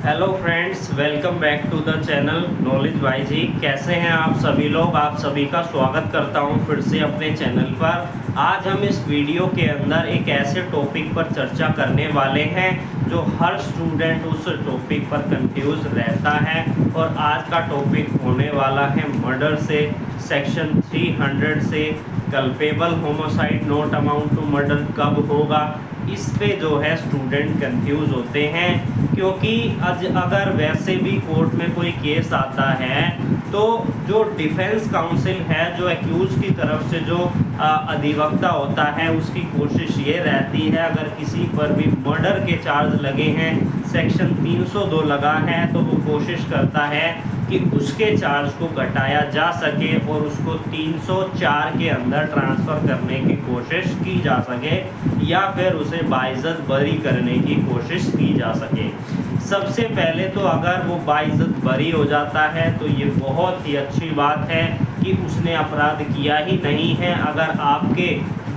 Hello friends, welcome back to the channel knowledge Y G. कैसे हैं आप सभी लोग? आप सभी का स्वागत करता हूं फिर से अपने चैनल पर। आज हम इस वीडियो के अंदर एक ऐसे टॉपिक पर चर्चा करने वाले हैं जो हर स्टूडेंट उस टॉपिक पर कंफ्यूज रहता है। और आज का टॉपिक होने वाला है मर्डर से, सेक्शन 300 से culpable homicide not amount to murder कब होगा। इस पे जो है स्टूडेंट कंफ्यूज होते हैं, क्योंकि अगर वैसे भी कोर्ट में कोई केस आता है तो जो डिफेंस काउंसिल है, जो एक्यूज की तरफ से जो अधिवक्ता होता है, उसकी कोशिश ये रहती है अगर किसी पर भी मर्डर के चार्ज लगे हैं, सेक्शन 302 लगा है, तो वो कोशिश करता है कि उसके चार्ज को घटाया जा सके और उसको 304 के अंदर ट्रांसफ़र करने की कोशिश की जा सके या फिर उसे बाइज्जत बरी करने की कोशिश की जा सके। सबसे पहले तो अगर वो बाइज्जत बरी हो जाता है तो ये बहुत ही अच्छी बात है कि उसने अपराध किया ही नहीं है। अगर आपके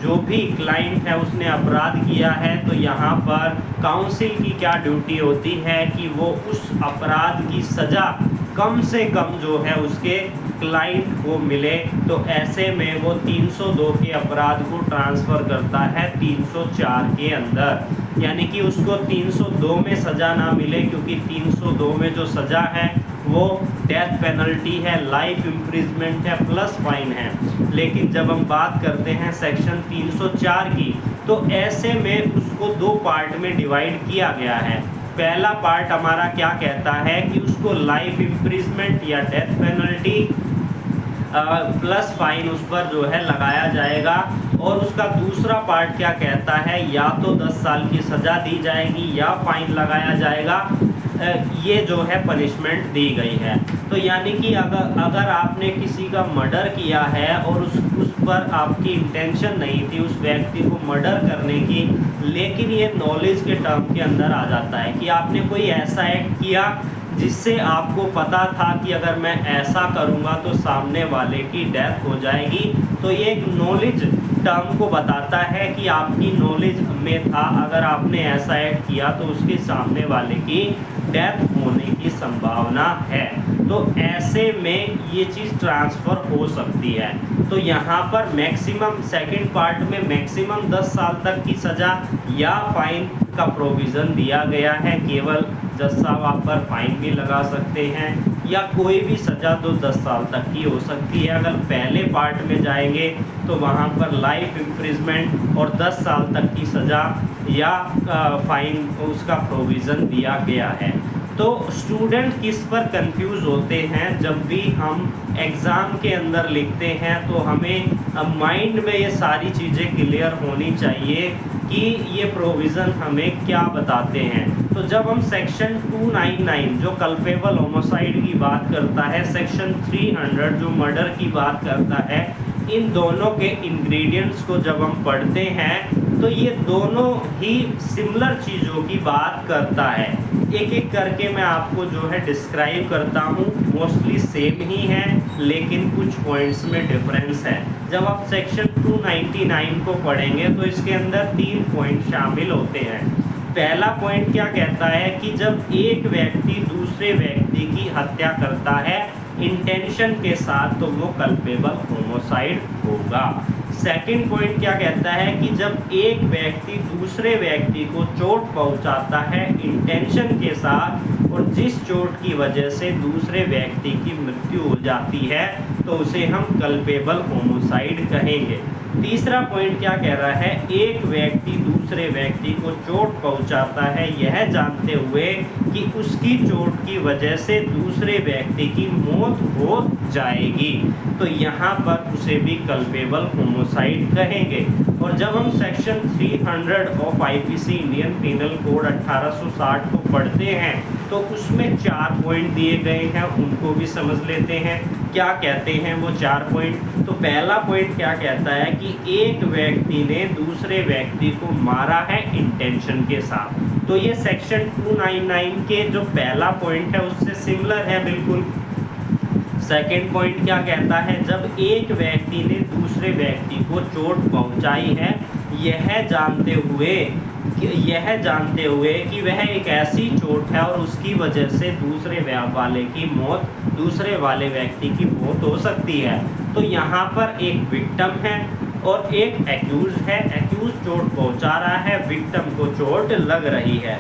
जो भी क्लाइंट है उसने अपराध किया है तो यहाँ पर काउंसिल की क्या ड्यूटी होती है कि वो उस अपराध की सज़ा कम से कम जो है उसके क्लाइंट को मिले। तो ऐसे में वो 302 के अपराध को ट्रांसफ़र करता है 304 के अंदर, यानी कि उसको 302 में सज़ा ना मिले, क्योंकि 302 में जो सज़ा है वो डेथ पेनल्टी है, लाइफ इम्प्रिजमेंट है, प्लस फाइन है। लेकिन जब हम बात करते हैं सेक्शन 304 की, तो ऐसे में उसको दो पार्ट में डिवाइड किया गया है। पहला पार्ट हमारा क्या कहता है कि उसको लाइफ इम्प्रिजमेंट या डेथ पेनल्टी प्लस फाइन उस पर जो है लगाया जाएगा। और उसका दूसरा पार्ट क्या कहता है, या तो 10 साल की सज़ा दी जाएगी या फाइन लगाया जाएगा। ये जो है पनिशमेंट दी गई है। तो यानी कि अगर आपने किसी का मर्डर किया है और उस पर आपकी इंटेंशन नहीं थी उस व्यक्ति को मर्डर करने की, लेकिन ये नॉलेज के टर्म के अंदर आ जाता है कि आपने कोई ऐसा एक्ट किया जिससे आपको पता था कि अगर मैं ऐसा करूंगा तो सामने वाले की डेथ हो जाएगी, तो ये एक नॉलेज टर्म को बताता है कि आपकी नॉलेज में था अगर आपने ऐसा एक्ट किया तो उसके सामने वाले की डेथ होने की संभावना है। तो ऐसे में ये चीज़ ट्रांसफ़र हो सकती है। तो यहाँ पर मैक्सिमम सेकंड पार्ट में मैक्सिमम 10 साल तक की सज़ा या फाइन का प्रोविज़न दिया गया है। केवल जज साहब आप पर फाइन भी लगा सकते हैं या कोई भी सज़ा तो 10 साल तक की हो सकती है। अगर पहले पार्ट में जाएंगे तो वहाँ पर लाइफ इम्प्रिजमेंट और 10 साल तक की सज़ा या फाइन उसका प्रोविज़न दिया गया है। तो स्टूडेंट किस पर कंफ्यूज होते हैं, जब भी हम एग्ज़ाम के अंदर लिखते हैं तो हमें माइंड में ये सारी चीज़ें क्लियर होनी चाहिए कि ये प्रोविज़न हमें क्या बताते हैं। तो जब हम सेक्शन 299 जो कल्पेबल होमोसाइड की बात करता है, सेक्शन 300 जो मर्डर की बात करता है, इन दोनों के इंग्रेडिएंट्स को जब हम पढ़ते हैं तो ये दोनों ही सिमिलर चीज़ों की बात करता है। एक एक करके मैं आपको जो है डिस्क्राइब करता हूँ। मोस्टली सेम ही है लेकिन कुछ पॉइंट्स में डिफरेंस है। जब आप सेक्शन 299 को पढ़ेंगे तो इसके अंदर 3 पॉइंट शामिल होते हैं। पहला पॉइंट क्या कहता है कि जब एक व्यक्ति दूसरे व्यक्ति की हत्या करता है इंटेंशन के साथ तो वो कल्पेबल होमोसाइड होगा। सेकंड पॉइंट क्या कहता है कि जब एक व्यक्ति दूसरे व्यक्ति को चोट पहुंचाता है इंटेंशन के साथ और जिस चोट की वजह से दूसरे व्यक्ति की मृत्यु हो जाती है तो उसे हम कल्पेबल होमोसाइड कहेंगे। तीसरा पॉइंट क्या कह रहा है, एक व्यक्ति दूसरे व्यक्ति को चोट पहुंचाता है यह जानते हुए कि उसकी चोट की वजह से दूसरे व्यक्ति की मौत हो जाएगी, तो यहाँ पर उसे भी कल्पेबल होमोसाइड कहेंगे। और जब हम section 300 of IPC Indian penal code 1860 को पढ़ते हैं तो उसमें 4 पॉइंट दिए गए हैं, उनको भी समझ लेते हैं। क्या कहते हैं वो 4 पॉइंट? तो पहला पॉइंट क्या कहता है कि एक व्यक्ति ने दूसरे व्यक्ति को मारा है इंटेंशन के साथ। तो ये सेक्शन 299 के जो पहला पॉइंट है उससे सिमिलर है बिल्कुल। सेकंड पॉइंट क्या कहता है, जब एक व्यक्ति ने दूसरे व्यक्ति को चोट पहुंचाई है यह जानते हुए यह जानते हुए कि वह एक ऐसी चोट है और उसकी वजह से दूसरे वाले व्यक्ति की मौत हो सकती है। तो यहाँ पर एक विक्टिम है और एक एक्यूज है। एक्यूज चोट पहुँचा रहा है, विक्टिम को चोट लग रही है।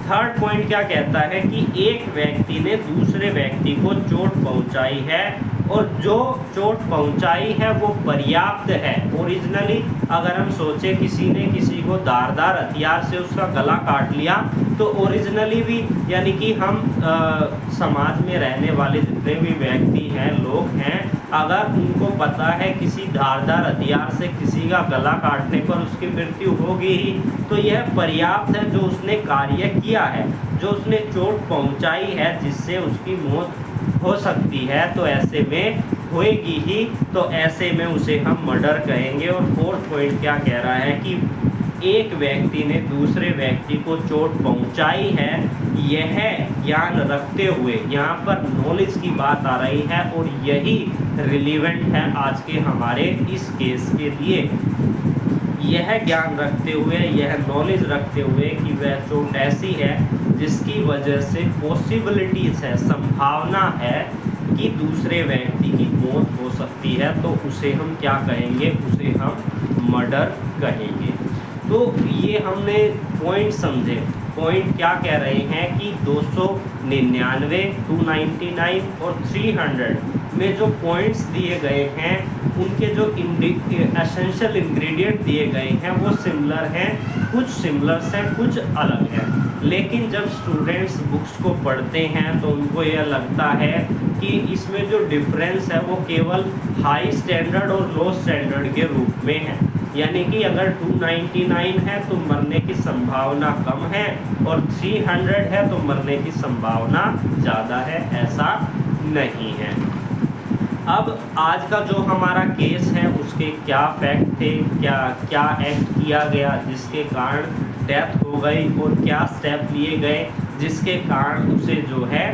थर्ड पॉइंट क्या कहता है कि एक व्यक्ति ने दूसरे व्यक्ति को चोट पहुंचाई है और जो चोट पहुंचाई है वो पर्याप्त है। ओरिजिनली अगर हम सोचें किसी ने किसी को धारदार हथियार से उसका गला काट लिया तो ओरिजिनली भी यानी कि हम समाज में रहने वाले जितने भी व्यक्ति हैं, लोग हैं, अगर उनको पता है किसी धारदार हथियार से किसी का गला काटने पर उसकी मृत्यु होगी ही, तो यह पर्याप्त है जो उसने कार्य किया है, जो उसने चोट पहुंचाई है जिससे उसकी मौत हो सकती है, तो ऐसे में होएगी ही, तो ऐसे में उसे हम मर्डर कहेंगे। और फोर्थ पॉइंट क्या कह रहा है कि एक व्यक्ति ने दूसरे व्यक्ति को चोट पहुंचाई है, यह ज्ञान रखते हुए, यहाँ पर नॉलेज की बात आ रही है और यही रिलीवेंट है आज के हमारे इस केस के लिए। यह ज्ञान रखते हुए, यह नॉलेज रखते हुए कि वह चोट ऐसी है जिसकी वजह से पॉसिबिलिटीज़ है, संभावना है कि दूसरे व्यक्ति की मौत हो सकती है, तो उसे हम क्या कहेंगे, उसे हम मर्डर कहेंगे। तो ये हमने पॉइंट समझे। पॉइंट क्या कह रहे हैं कि 299, 299 और 300 में जो पॉइंट्स दिए गए हैं उनके जो एसेंशियल इंग्रेडिएंट दिए गए हैं वो सिमिलर हैं, कुछ सिमिलर्स हैं, कुछ अलग हैं। लेकिन जब स्टूडेंट्स बुक्स को पढ़ते हैं तो उनको यह लगता है कि इसमें जो डिफरेंस है वो केवल हाई स्टैंडर्ड और लो स्टैंडर्ड के रूप में है। यानी कि अगर 299 है तो मरने की संभावना कम है और 300 है तो मरने की संभावना ज़्यादा है, ऐसा नहीं है। अब आज का जो हमारा केस है उसके क्या फैक्ट थे, क्या एक्ट किया गया जिसके कारण डेथ हो गई और क्या स्टेप लिए गए जिसके कारण उसे जो है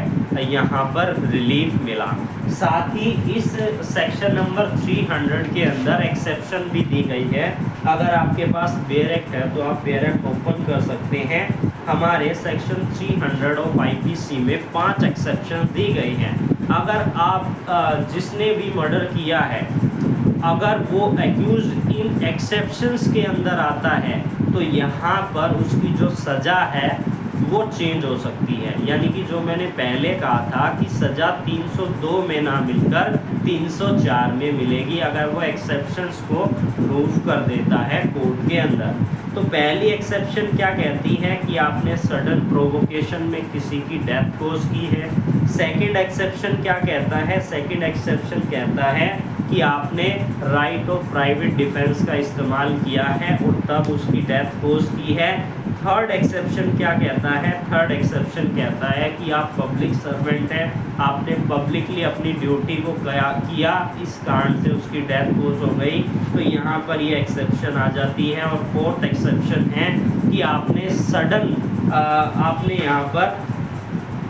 यहाँ पर रिलीफ मिला। साथ ही इस सेक्शन नंबर 300 के अंदर एक्सेप्शन भी दी गई है। अगर आपके पास बेयर एक्ट है तो आप बेयर एक्ट ओपन कर सकते हैं। हमारे सेक्शन 300 ऑफ आईपीसी में 5 एक्सेप्शन दी गई हैं। अगर आप जिसने भी मर्डर किया है अगर वो एक्यूज इन एक्सेप्शंस के अंदर आता है तो यहाँ पर उसकी जो सज़ा है वो चेंज हो सकती है। यानी कि जो मैंने पहले कहा था कि सज़ा 302 में ना मिलकर 304 में मिलेगी अगर वो एक्सेप्शंस को प्रूफ कर देता है कोर्ट के अंदर। तो पहली एक्सेप्शन क्या कहती है कि आपने सडन प्रोवोकेशन में किसी की डेथ कोज की है। सेकंड एक्सेप्शन क्या कहता है, सेकंड एक्सेप्शन कहता है कि आपने राइट ऑफ प्राइवेट डिफेंस का इस्तेमाल किया है और तब उसकी डेथ कोज की है। थर्ड एक्सेप्शन क्या कहता है, थर्ड एक्सेप्शन कहता है कि आप पब्लिक सर्वेंट हैं, आपने पब्लिकली अपनी ड्यूटी को किया, इस कारण से उसकी डेथ कोज हो गई, तो यहाँ पर ये एक्सेप्शन आ जाती है। और फोर्थ एक्सेप्शन है कि आपने आपने यहाँ पर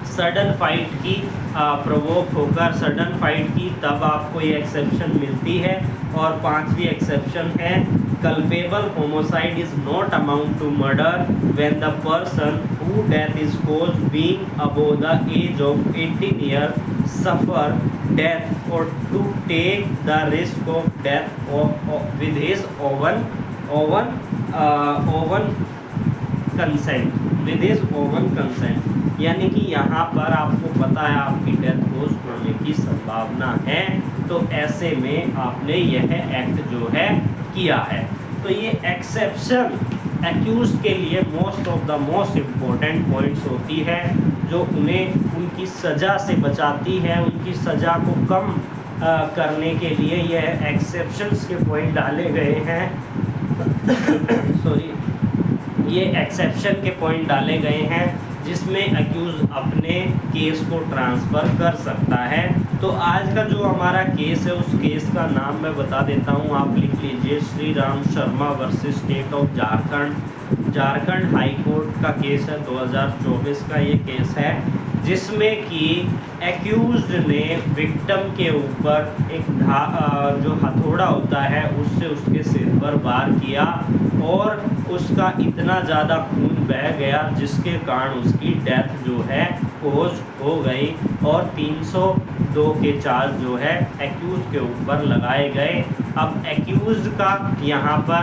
सडन फाइट की, प्रोवोक होकर सडन फाइट की, तब आपको ये एक्सेप्शन मिलती है। और पांचवी एक्सेप्शन है culpable homicide is not amount to murder when the person who death is caused being above the age of 18 years suffer death or to take the risk of death with his own consent। यानी कि यहाँ पर आपको पता है आपकी death कोज होने की संभावना है, तो ऐसे में आपने यह एक्ट जो है किया है। तो ये एक्सेप्शन एक्यूज के लिए most of the most important points होती है जो उन्हें उनकी सज़ा से बचाती है, उनकी सज़ा को कम करने के लिए यह एक्सेप्शंस के पॉइंट डाले गए हैं। सॉरी, ये एक्सेप्शन के पॉइंट डाले गए हैं जिसमें एक्यूज अपने केस को ट्रांसफ़र कर सकता है। तो आज का जो हमारा केस है उस केस का नाम मैं बता देता हूँ, आप लिख लीजिए, Shri Ram Sharma versus state of Jharkhand. Jharkhand high court का केस है, 2024 का ये केस है। जिसमें कि एक्यूज्ड ने विक्टिम के ऊपर एक जो हथौड़ा होता है उससे उसके सिर पर वार किया और उसका इतना ज़्यादा खून बह गया जिसके कारण उसकी डेथ जो है कोज हो गई और 302 के चार्ज जो है एक्यूज के ऊपर लगाए गए। अब एक्यूज का यहाँ पर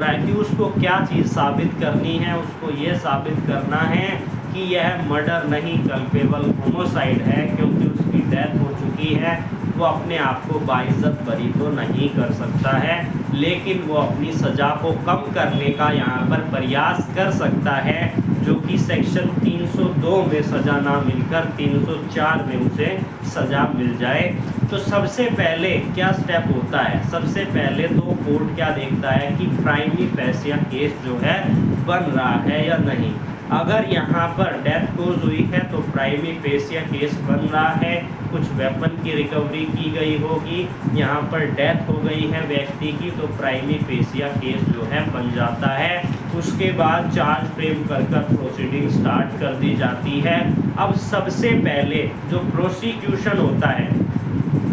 एक्यूज को क्या चीज़ साबित करनी है, उसको ये साबित करना है कि यह मर्डर नहीं कल्पेबल होमोसाइड है, क्योंकि उसकी डेथ हो चुकी है। वो अपने आप को बाइज्जत बरी तो नहीं कर सकता है, लेकिन वो अपनी सज़ा को कम करने का यहाँ पर प्रयास कर सकता है, जो कि सेक्शन 302 में सज़ा ना मिलकर 304 में उसे सज़ा मिल जाए। तो सबसे पहले क्या स्टेप होता है, सबसे पहले तो कोर्ट क्या देखता है कि प्राइमरी फेसिया केस जो है बन रहा है या नहीं। अगर यहाँ पर डेथ कोज हुई है तो प्राइमरी फेसिया केस बन रहा है, कुछ वेपन की रिकवरी की गई होगी, यहाँ पर डेथ हो गई है व्यक्ति की, तो प्राइमरी फेसिया केस जो है बन जाता है। उसके बाद चार्ज फ्रेम कर प्रोसीडिंग स्टार्ट कर दी जाती है। अब सबसे पहले जो प्रोसिक्यूशन होता है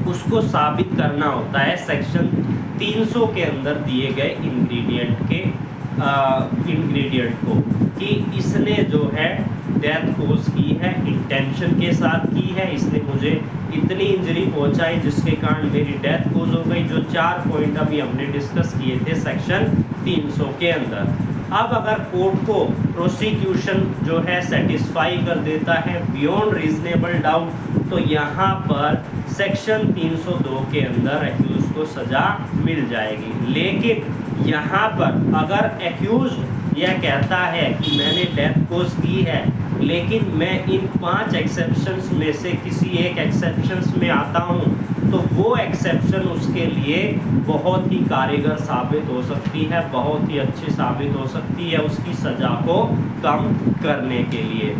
उसको साबित करना होता है सेक्शन 300 के अंदर दिए गए इंग्रेडिएंट को, कि इसने जो है डेथ कोज की है, इंटेंशन के साथ की है, इसने मुझे इतनी इंजरी पहुंचाई जिसके कारण मेरी डेथ कोज हो गई। जो 4 पॉइंट अभी हमने डिस्कस किए थे सेक्शन 300 के अंदर। अब अगर कोर्ट को प्रोसिक्यूशन जो है सेटिस्फाई कर देता है बियॉन्ड रीजनेबल डाउट, तो यहाँ पर सेक्शन 302 के अंदर एक्यूज को सज़ा मिल जाएगी। लेकिन यहाँ पर अगर एक्यूज यह कहता है कि मैंने डेथ कोज की है, लेकिन मैं इन 5 एक्सेप्शंस में से किसी एक एक्सेप्शंस में आता हूँ, तो वो एक्सेप्शन उसके लिए बहुत ही कारगर साबित हो सकती है, बहुत ही अच्छी साबित हो सकती है उसकी सज़ा को कम करने के लिए।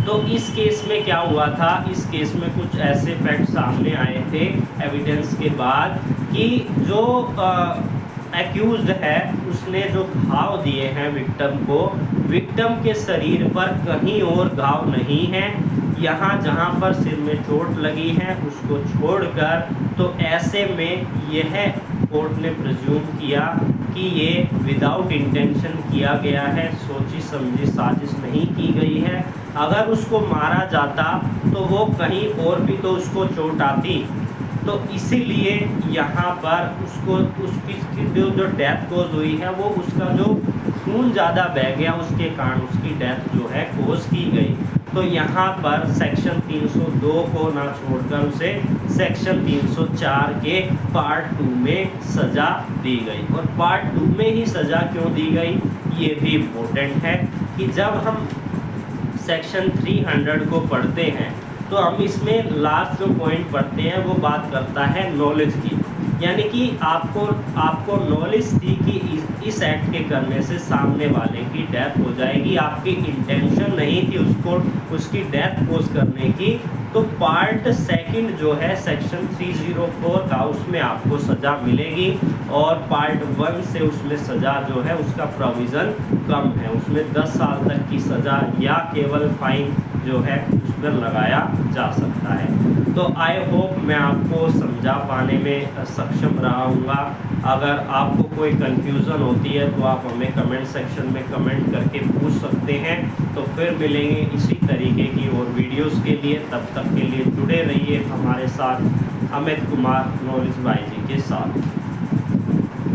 तो इस केस में क्या हुआ था, इस केस में कुछ ऐसे फैक्ट सामने आए थे एविडेंस के बाद कि जो एक्यूज्ड है उसने जो घाव दिए हैं विक्टिम के शरीर पर कहीं और घाव नहीं है। यहाँ जहाँ पर सिर में चोट लगी है उसको छोड़कर, तो ऐसे में यह कोर्ट ने प्रिज्यूम किया कि ये विदाउट इंटेंशन किया गया है, सोची समझी साजिश नहीं की गई है। अगर उसको मारा जाता तो वो कहीं और भी तो उसको चोट आती, तो इसीलिए यहाँ पर उसको उसकी जो डेथ कोज हुई है वो उसका जो खून ज़्यादा बह गया उसके कारण उसकी डेथ जो है कोज की गई। तो यहाँ पर सेक्शन 302 को ना छोड़कर उसे सेक्शन 304 के पार्ट 2 में सज़ा दी गई। और पार्ट 2 में ही सज़ा क्यों दी गई ये भी इम्पोर्टेंट है कि जब हम सेक्शन 300 को पढ़ते हैं तो हम इसमें लास्ट जो पॉइंट पढ़ते हैं वो बात करता है नॉलेज की, यानी कि आपको नॉलेज थी कि इस एक्ट के करने से सामने वाले की डेथ हो जाएगी, आपकी इंटेंशन नहीं थी उसकी डेथ कोज करने की। तो पार्ट 2 जो है सेक्शन 304 का उसमें आपको सज़ा मिलेगी, और पार्ट 1 से उसमें सज़ा जो है उसका प्रोविज़न कम है, उसमें 10 साल तक की सज़ा या केवल फाइन जो है उस पर लगाया जा सकता है। तो आई होप मैं आपको समझा पाने में सक्षम रहा हूँगा। अगर आपको कोई कन्फ्यूज़न होती है तो आप हमें कमेंट सेक्शन में कमेंट करके पूछ सकते हैं। तो फिर मिलेंगे इसी तरीके की और वीडियोस के लिए, तब तक के लिए जुड़े रहिए हमारे साथ अमित कुमार नॉलेज वाई जी के साथ।